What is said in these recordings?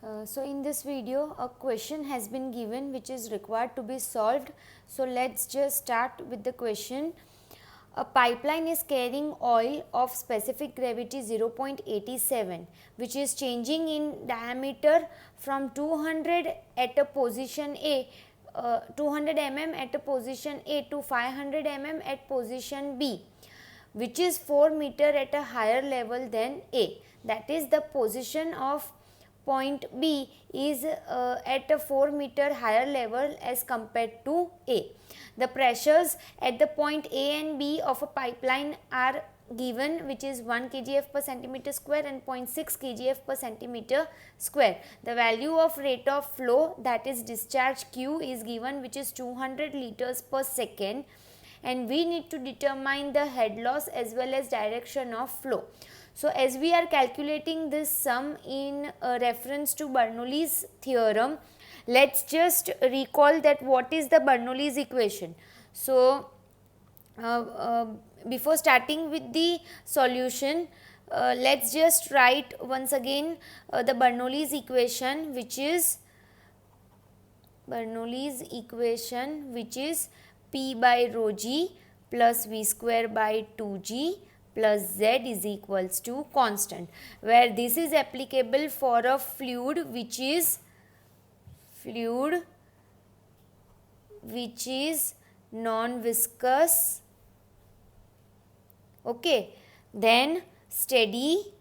So in this video a question has been given which is required to be solved. So let's just start with the question. A pipeline is carrying oil of specific gravity 0.87 which is changing in diameter from 200 at a position A 200 mm at a position A to 500 mm at position B, which is 4 meter at a higher level than A. That is, the position of point B is at a 4 meter higher level as compared to A. The pressures at the point A and B of a pipeline are given, which is 1 kgf per centimeter square and 0.6 kgf per centimeter square. The value of rate of flow, that is discharge Q, is given, which is 200 liters per second, and we need to determine the head loss as well as direction of flow. So as we are calculating this sum in reference to Bernoulli's theorem, let's just recall that what is the Bernoulli's equation. So before starting with the solution, let's just write once again the Bernoulli's equation, which is P by rho g plus V square by 2g plus Z is equals to constant, where this is applicable for a fluid which is non-viscous, okay, then steady,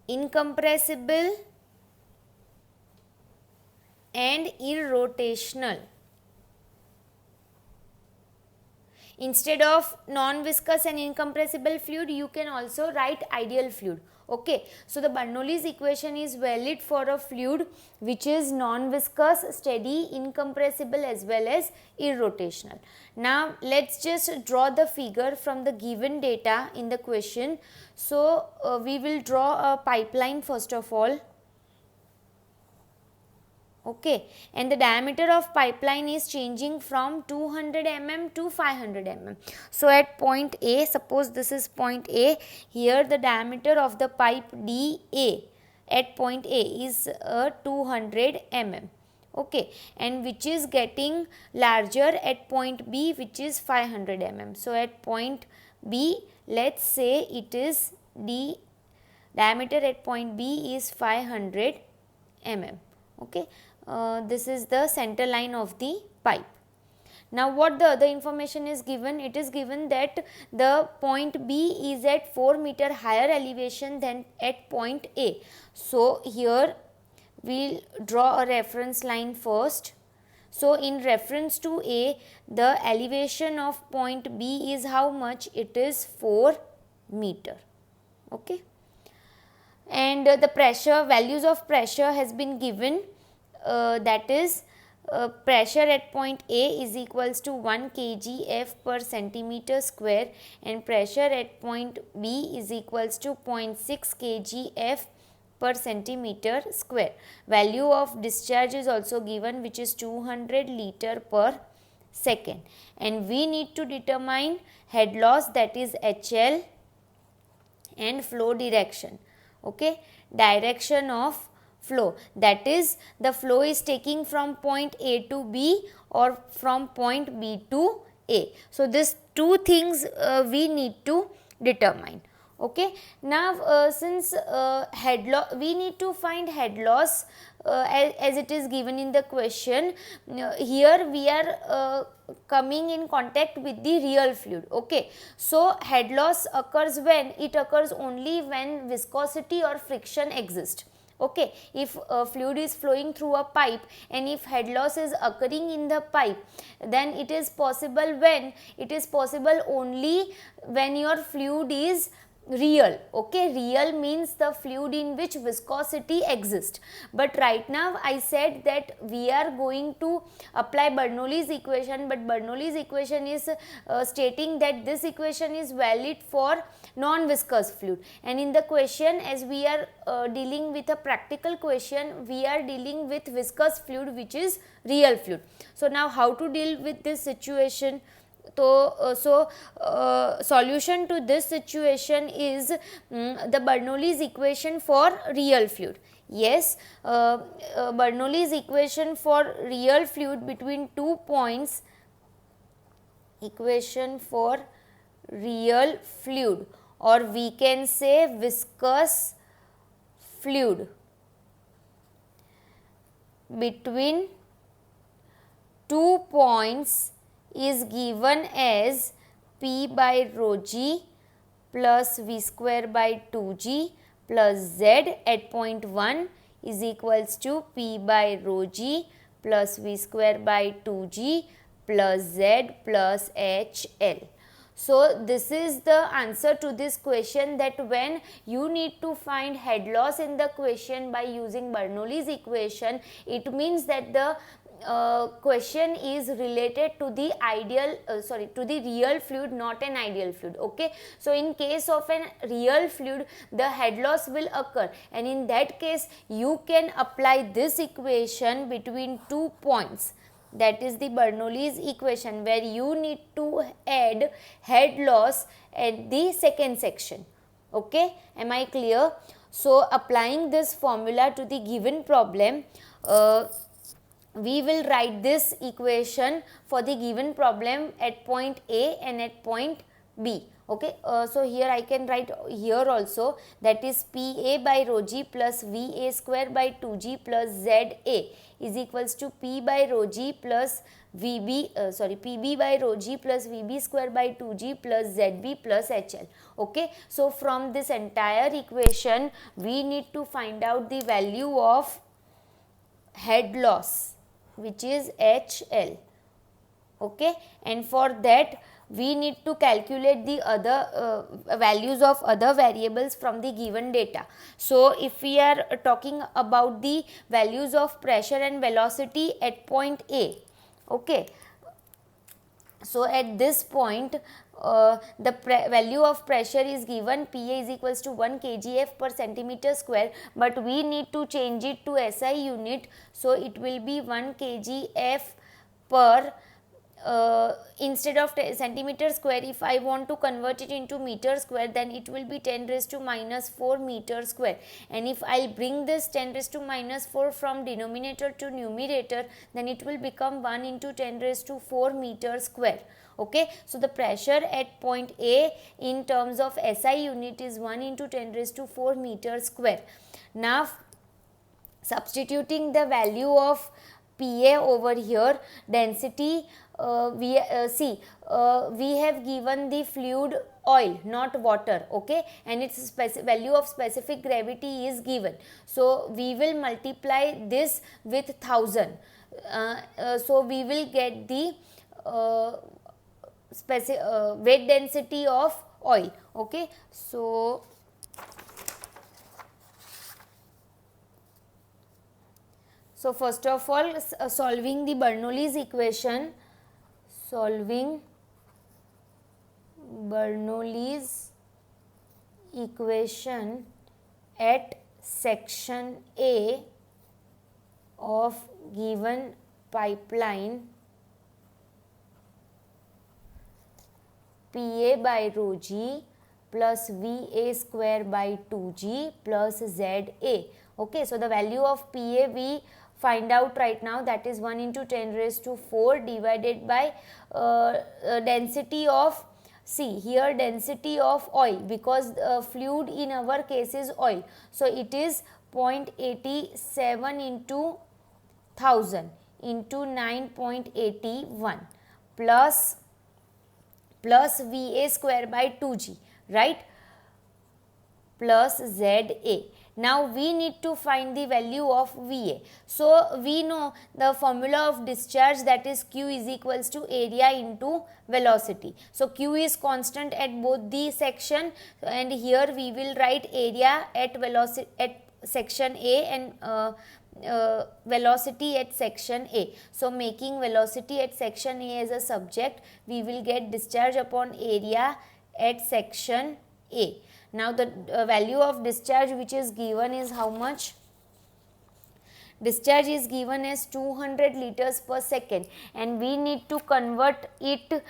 incompressible and irrotational. Instead of non-viscous and incompressible fluid, you can also write ideal fluid. Okay, so the Bernoulli's equation is valid for a fluid which is non-viscous, steady, incompressible as well as irrotational. Now let's just draw the figure from the given data in the question. So we will draw a pipeline first of all. Okay, and the diameter of pipeline is changing from 200 mm to 500 mm. So at point A, suppose this is point A, here the diameter of the pipe DA at point A is 200 mm. Okay, and which is getting larger at point B, which is 500 mm. So at point B, let's say it is diameter at point B is 500 mm. Okay, this is the center line of the pipe. Now what the other information is given? It is given that the point B is at 4 meter higher elevation than at point A. So here we will draw a reference line first. So in reference to A, the elevation of point B is how much? It is 4 meter. Okay, and the pressure, values of pressure has been given, that is pressure at point A is equals to 1 kgf per centimeter square and pressure at point B is equals to 0.6 kgf per centimeter square. Value of discharge is also given, which is 200 liter per second, and we need to determine head loss, that is HL, and flow direction. Okay, direction of flow, that is the flow is taking from point A to B or from point B to A. So these two things we need to determine. Okay, now since head loss, we need to find head loss as it is given in the question. Here we are coming in contact with the real fluid. Okay, so head loss occurs when? It occurs only when viscosity or friction exists. Okay, if fluid is flowing through a pipe and if head loss is occurring in the pipe, then it is possible when? It is possible only when your fluid is real. Okay, real means the fluid in which viscosity exists. But right now I said that we are going to apply Bernoulli's equation, but Bernoulli's equation is stating that this equation is valid for non-viscous fluid, and in the question, as we are dealing with a practical question, we are dealing with viscous fluid which is real fluid. So now how to deal with this situation? Solution to this situation is the Bernoulli's equation for real fluid. Yes, Bernoulli's equation for real fluid between 2 points, equation for real fluid, or we can say viscous fluid between 2 points is given as P by rho g plus V square by 2g plus Z at point 1 is equals to P by rho g plus V square by 2g plus Z plus HL. So this is the answer to this question, that when you need to find head loss in the question by using Bernoulli's equation, it means that the question is related to the to the real fluid, not an ideal fluid. Okay, so in case of an real fluid, the head loss will occur, and in that case you can apply this equation between 2 points, that is the Bernoulli's equation, where you need to add head loss at the second section. Okay, am I clear? So applying this formula to the given problem, we will write this equation for the given problem at point A and at point B. Okay, so here I can write here also, that is PA by rho g plus VA square by 2g plus ZA is equals to P by rho g plus PB by rho g plus VB square by 2g plus ZB plus HL. Okay, so from this entire equation we need to find out the value of head loss, which is HL. Okay, and for that we need to calculate the other values of other variables from the given data. So if we are talking about the values of pressure and velocity at point A, okay, so at this point the value of pressure is given, Pa is equals to 1 kgf per centimeter square, but we need to change it to SI unit, so it will be 1 kgf per instead of centimeter square. If I want to convert it into meter square, then it will be 10 raised to minus 4 meter square, and if I bring this 10 raised to minus 4 from denominator to numerator, then it will become 1 into 10 raised to 4 meter square. Okay, so the pressure at point A in terms of SI unit is 1 into 10 raised to 4 meter square. Now substituting the value of Pa over here, density, we have given the fluid oil, not water. Okay, and its value of specific gravity is given, so we will multiply this with 1000, so we will get the weight density of oil. Okay, so first of all, solving the Bernoulli's equation, at section A of given pipeline, Pa by rho g plus Va square by 2g plus Za. Okay, so the value of Pa we find out right now, that is 1 into 10 raised to 4 divided by density of, see here, density of oil, because fluid in our case is oil, so it is 0.87 into 1000 into 9.81 plus Va square by 2g, right, plus Za. Now we need to find the value of Va. So we know the formula of discharge, that is Q is equals to area into velocity. So Q is constant at both the section, and here we will write area at velocity at section A and velocity at section A. So making velocity at section A as a subject, we will get discharge upon area at section A. Now the value of discharge which is given is how much? discharge is given as 200 liters per second, and we need to convert it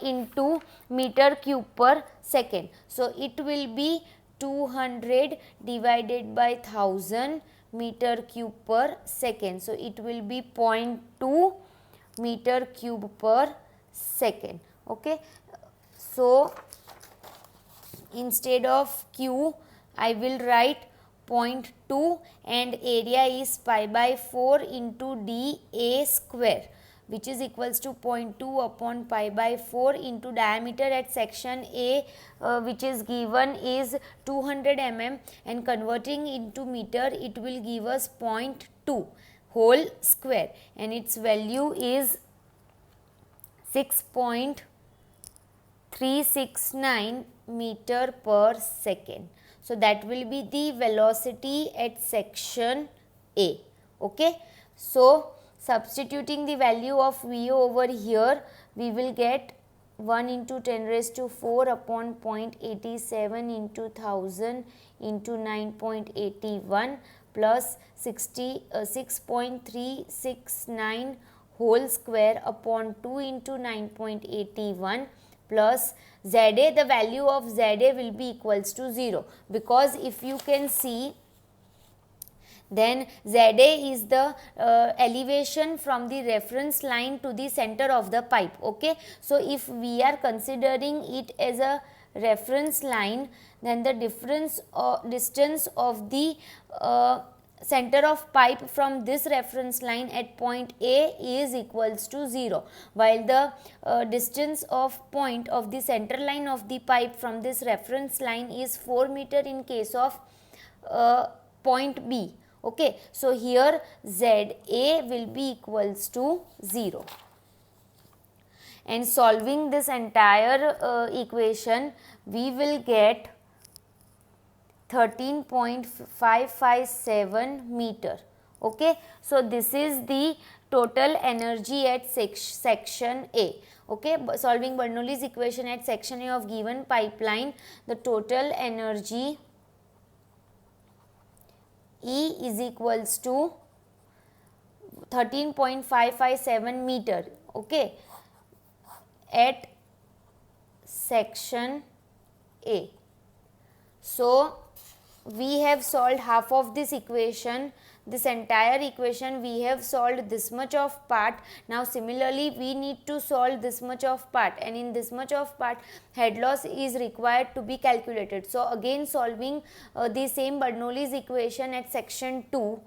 into meter cube per second. So it will be 200 divided by 1000 meter cube per second. So it will be 0.2 meter cube per second. Okay, so instead of q I will write 0.2 and area is pi by 4 into dA square, which is equals to 0.2 upon pi by 4 into diameter at section A, which is given is 200 mm, and converting into meter it will give us 0.2 whole square, and its value is 6.369 meter per second. So that will be the velocity at section A. Okay, so substituting the value of VO over here, we will get 1 into 10 raised to 4 upon 0.87 into 1000 into 9.81 plus 6.369 whole square upon 2 into 9.81 plus ZA. The value of ZA will be equals to 0, because if you can see, then ZA is the elevation from the reference line to the center of the pipe. Okay, so if we are considering it as a reference line, then the distance of the center of pipe from this reference line at point A is equals to 0, while the distance of point of the center line of the pipe from this reference line is 4 meter in case of point B. Okay, so here ZA will be equals to 0, and solving this entire equation, we will get 13.557 meter. Okay, so this is the total energy at section A. Okay, solving Bernoulli's equation at section A of given pipeline, the total energy E is equals to 13.557 meter. Okay, at section A. So we have solved half of this equation. This entire equation we have solved this much of part. Now similarly we need to solve this much of part, and in this much of part head loss is required to be calculated. So again solving the same Bernoulli's equation at section 2.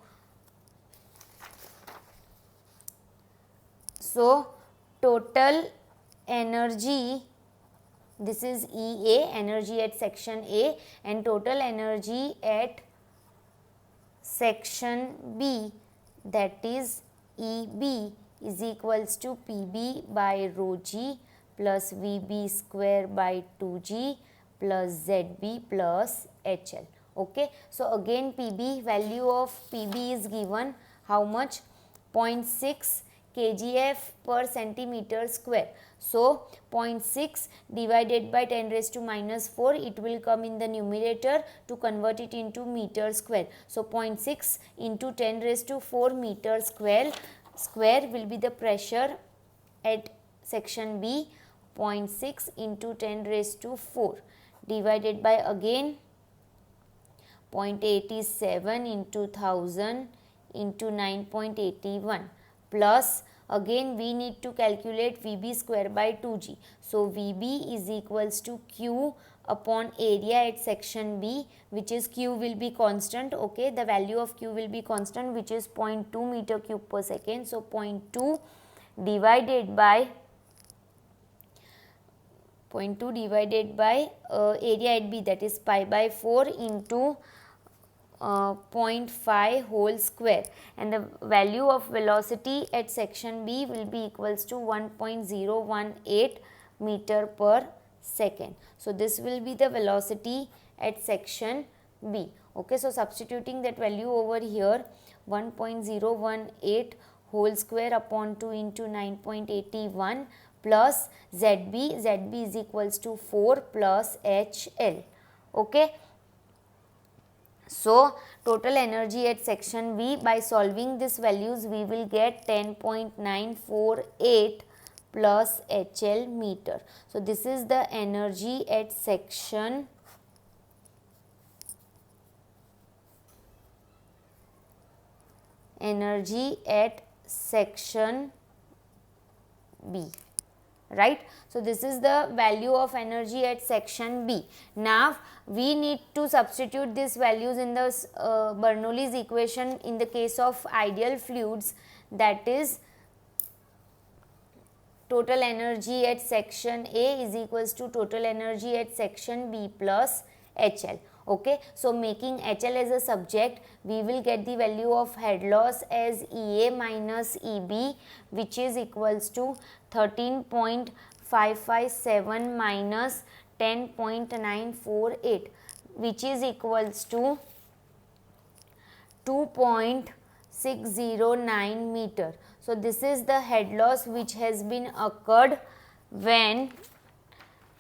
So total energy, this is EA, energy at section A, and total energy at section B, that is EB, is equals to PB by rho g plus VB square by 2g plus ZB plus HL. Okay, so again PB, value of PB is given how much? 0.6 kgf per centimeter square. So 0.6 divided by 10 raised to minus 4, it will come in the numerator to convert it into meter square. So 0.6 into 10 raised to 4 meter square will be the pressure at section B. 0.6 into 10 raised to 4 divided by again 0.87 into 1000 into 9.81 plus again we need to calculate VB square by 2g. So VB is equals to Q upon area at section B, which is Q will be constant. Okay, the value of Q will be constant, which is 0.2 meter cube per second. So 0.2 divided by area at B, that is pi by 4 into 0.5 whole square, and the value of velocity at section B will be equals to 1.018 meter per second. So this will be the velocity at section B. Okay, so substituting that value over here, 1.018 whole square upon 2 into 9.81 plus ZB is equals to 4 plus HL. Okay, So total energy at section B, by solving these values we will get 10.948 plus HL meter. So this is the energy at section B, right. So this is the value of energy at section B. Now we need to substitute these values in the Bernoulli's equation in the case of ideal fluids, that is total energy at section A is equals to total energy at section B plus HL. Okay, so making HL as a subject, we will get the value of head loss as EA minus EB, which is equals to 13.557 minus 10.948, which is equals to 2.609 meter. So this is the head loss which has been occurred when,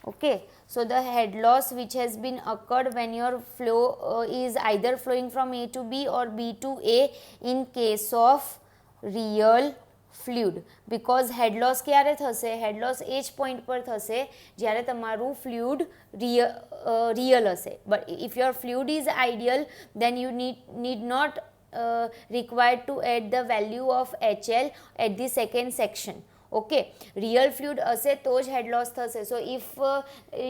okay, so the head loss which has been occurred when your flow is either flowing from A to B or B to A in case of real fluid, because head loss ક્યારે થશે, head loss એ જ point પર થશે જ્યારે તમારું fluid real હશે. But if your fluid is ideal, then you need not required to add the value of HL at the second section. Okay, real fluid હશે તો જ head loss થશે. So if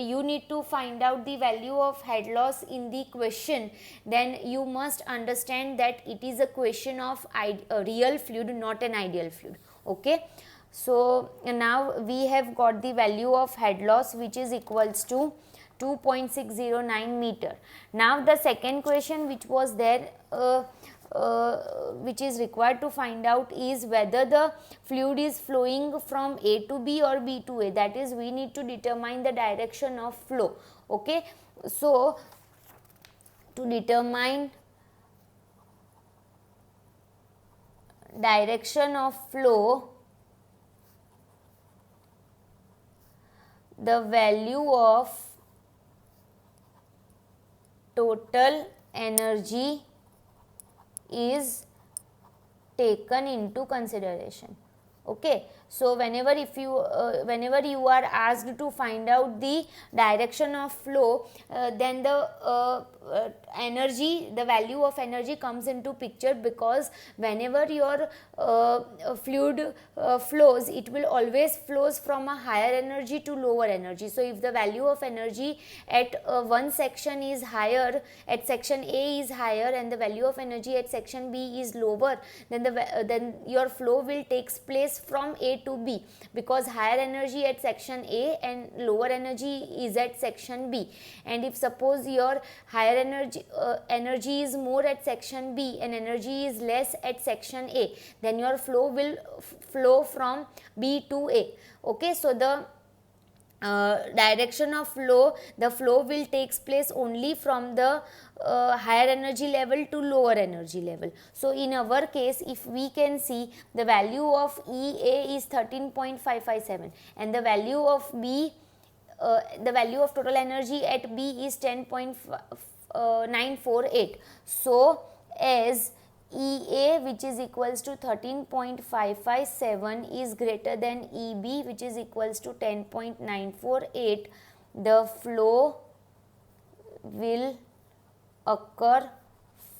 you need to find out the value of head loss in the question, then you must understand that it is a question of real fluid, not an ideal fluid. Okay, so now we have got the value of head loss, which is equals to 2.609 meter. Now the second question which was there, which is required to find out is whether the fluid is flowing from A to B or B to A. That is, we need to determine the direction of flow. Okay, so to determine direction of flow, the value of total energy is taken into consideration. Okay, so whenever you are asked to find out the direction of flow, then the energy, the value of energy comes into picture, because whenever your fluid flows, it will always flows from a higher energy to lower energy. So if the value of energy at one section is higher, at section A is higher, and the value of energy at section B is lower, then your flow will takes place from A to B, because higher energy at section A and lower energy is at section B. And if suppose your higher energy is more at section B and energy is less at section A, then your flow will flow from B to A. Okay, so the direction of flow, the flow will takes place only from the higher energy level to lower energy level. So in our case, if we can see, the value of EA is 13.557 and the value of B, the value of total energy at B is 10.948. So as EA, which is equals to 13.557, is greater than EB, which is equals to 10.948, the flow will occur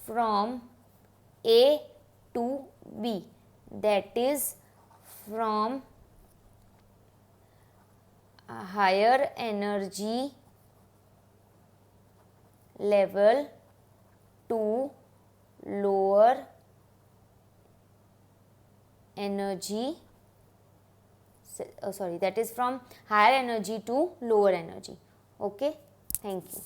from A to B, that is from a higher energy level to lower energy, that is from higher energy to lower energy. Okay, thank you.